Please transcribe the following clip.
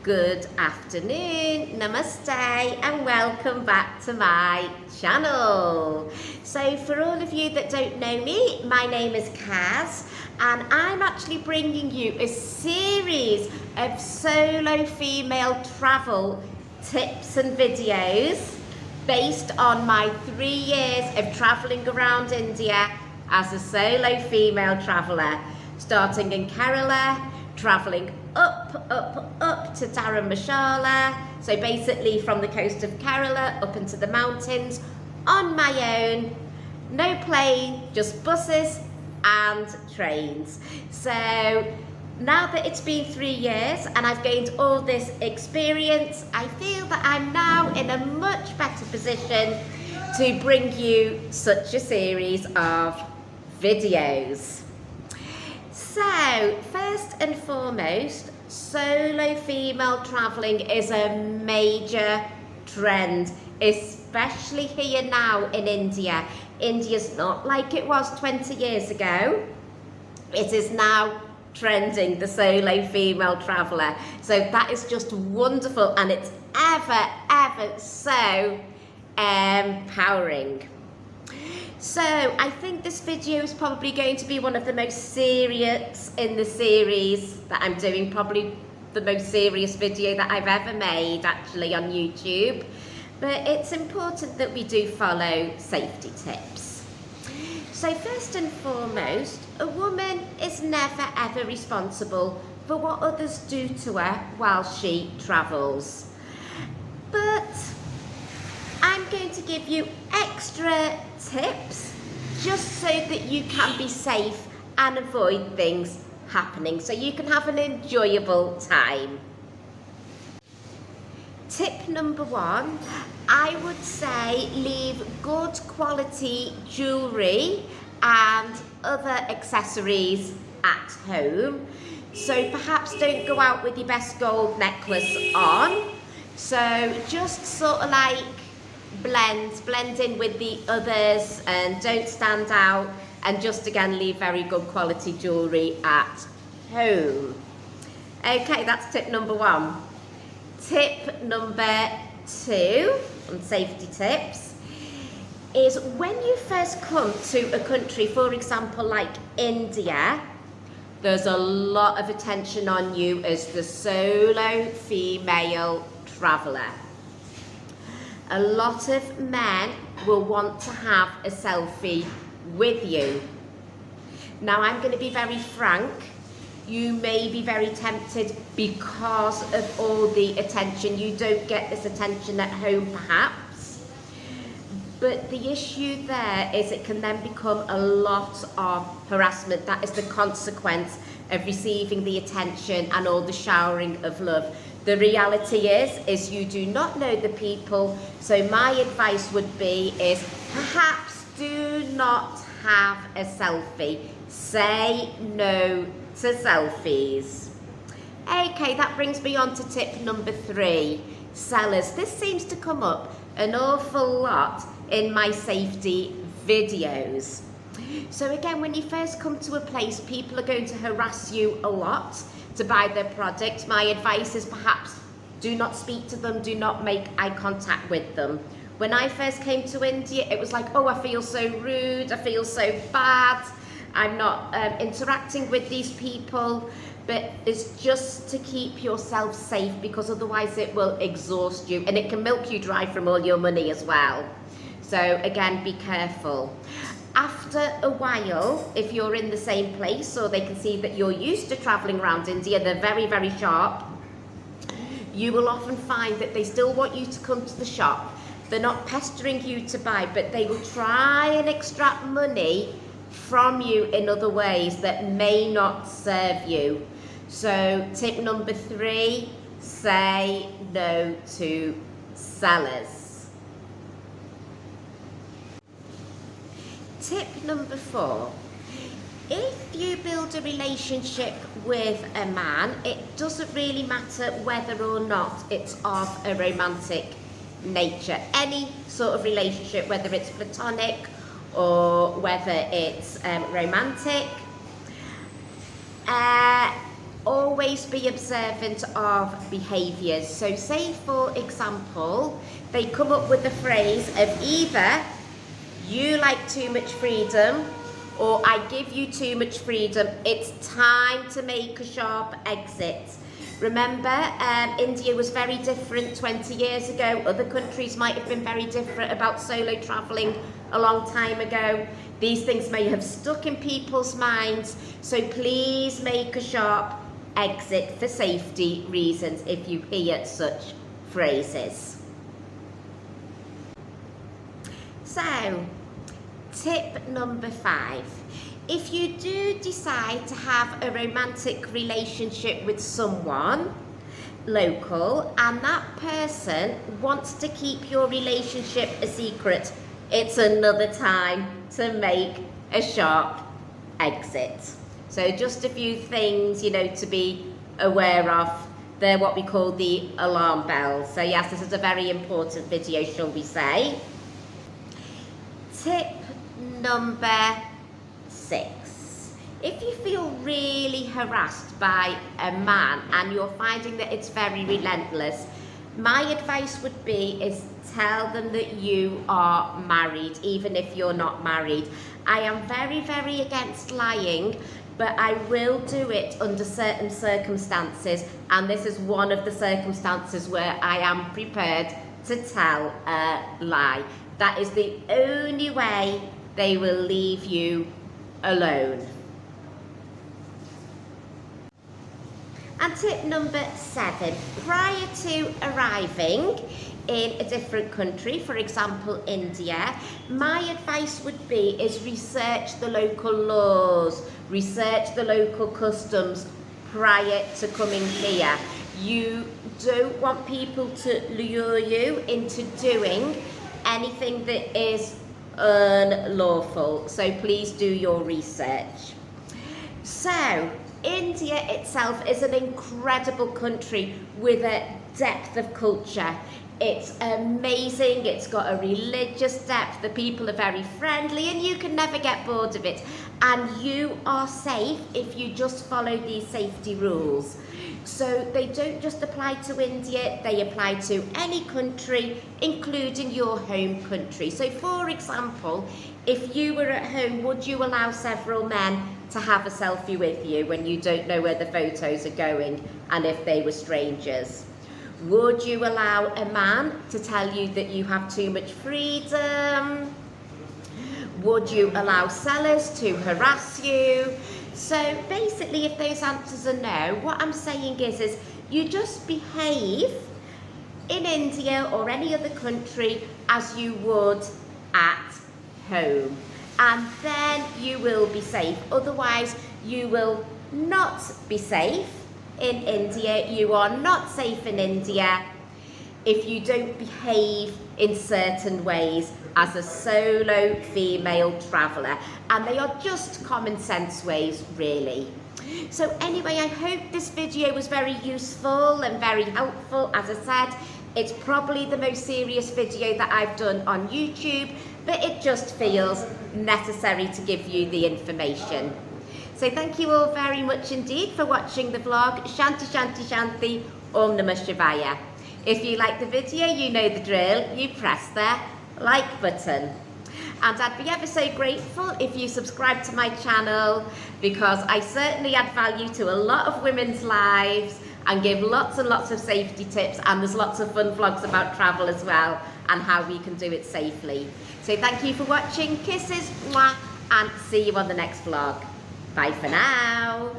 Good afternoon, namaste, and welcome back to my channel. So for all of you that don't know me, my name is Kaz, and I'm actually bringing you a series of solo female travel tips and videos based on my 3 years of traveling around India as a solo female traveler, starting in Kerala, traveling up to Dharamshala, so basically from the coast of Kerala up into the mountains on my own, no plane, just buses and trains. So now that it's been 3 years and I've gained all this experience, I feel that I'm now in a much better position to bring you such a series of videos. So, first and foremost, solo female travelling is a major trend, especially here now in India. India's not like it was 20 years ago. It is now trending, the solo female traveller. So that is just wonderful, and it's ever so empowering. So I think this video is probably going to be one of the most serious in the series that I'm doing, probably the most serious video that I've ever made actually on YouTube. But it's important that we do follow safety tips. So first and foremost, a woman is never ever responsible for what others do to her while she travels. But I'm going to give you extra tips just so that you can be safe and avoid things happening, so you can have an enjoyable time. Tip number 1, I would say leave good quality jewellery and other accessories at home. So perhaps don't go out with your best gold necklace on. So just sort of like blend in with the others and don't stand out, and just again leave very good quality jewellery at home. Okay, that's tip number 1. Tip number 2 on safety tips is when you first come to a country, for example like India, there's a lot of attention on you as the solo female traveller. A lot of men will want to have a selfie with you. Now I'm going to be very frank, you may be very tempted because of all the attention. You don't get this attention at home perhaps, but the issue there is it can then become a lot of harassment. That is the consequence of receiving the attention and all the showering of love. The reality is you do not know the people, so my advice would be is perhaps do not have a selfie. Say no to selfies. Okay, that brings me on to tip number 3, sellers. This seems to come up an awful lot in my safety videos. So again, when you first come to a place, people are going to harass you a lot to buy their products. My advice is perhaps do not speak to them, do not make eye contact with them. When I first came to India, it was like, oh, I feel so rude, I feel so bad, I'm not interacting with these people. But it's just to keep yourself safe, because otherwise it will exhaust you and it can milk you dry from all your money as well. So again, be careful. After a while, if you're in the same place or they can see that you're used to traveling around India, they're very sharp, you will often find that they still want you to come to the shop. They're not pestering you to buy, but they will try and extract money from you in other ways that may not serve you. So tip number 3, say no to sellers. Tip number 4, if you build a relationship with a man, it doesn't really matter whether or not it's of a romantic nature. Any sort of relationship, whether it's platonic or whether it's romantic, always be observant of behaviours. So say, for example, they come up with the phrase of either you like too much freedom or I give you too much freedom, it's time to make a sharp exit. Remember, India was very different 20 years ago. Other countries might have been very different about solo travelling a long time ago. These things may have stuck in people's minds, so please make a sharp exit for safety reasons if you hear such phrases. So, tip number 5. If you do decide to have a romantic relationship with someone local and that person wants to keep your relationship a secret, it's another time to make a sharp exit. So just a few things, to be aware of. They're what we call the alarm bells. So yes, this is a very important video, shall we say. Tip number 6. If you feel really harassed by a man and you're finding that it's very relentless, my advice would be is tell them that you are married, even if you're not married. I am very, very against lying, but I will do it under certain circumstances, and this is one of the circumstances where I am prepared to tell a lie. That is the only way they will leave you alone. And tip number 7, prior to arriving in a different country, for example India, my advice would be is research the local laws, research the local customs prior to coming here. You don't want people to lure you into doing anything that is unlawful, so please do your research. So, India itself is an incredible country with a depth of culture. It's amazing, it's got a religious depth, the people are very friendly and you can never get bored of it. And you are safe if you just follow these safety rules. So they don't just apply to India, they apply to any country, including your home country. So for example, if you were at home, would you allow several men to have a selfie with you when you don't know where the photos are going and if they were strangers? Would you allow a man to tell you that you have too much freedom? Would you allow sellers to harass you? So basically, if those answers are no, what I'm saying is you just behave in India or any other country as you would at home, and then you will be safe. Otherwise, you will not be safe in India. You are not safe in India if you don't behave in certain ways as a solo female traveller, and they are just common sense ways, really. So anyway, I hope this video was very useful and very helpful. As I said, it's probably the most serious video that I've done on YouTube, but it just feels necessary to give you the information. So thank you all very much indeed for watching the vlog. Shanti Shanti Shanti, Om Namah Shivaya. If you like the video, you know the drill, you press the like button. And I'd be ever so grateful if you subscribe to my channel, because I certainly add value to a lot of women's lives and give lots and lots of safety tips, and there's lots of fun vlogs about travel as well and how we can do it safely. So thank you for watching, kisses, mwah, and see you on the next vlog. Bye for now.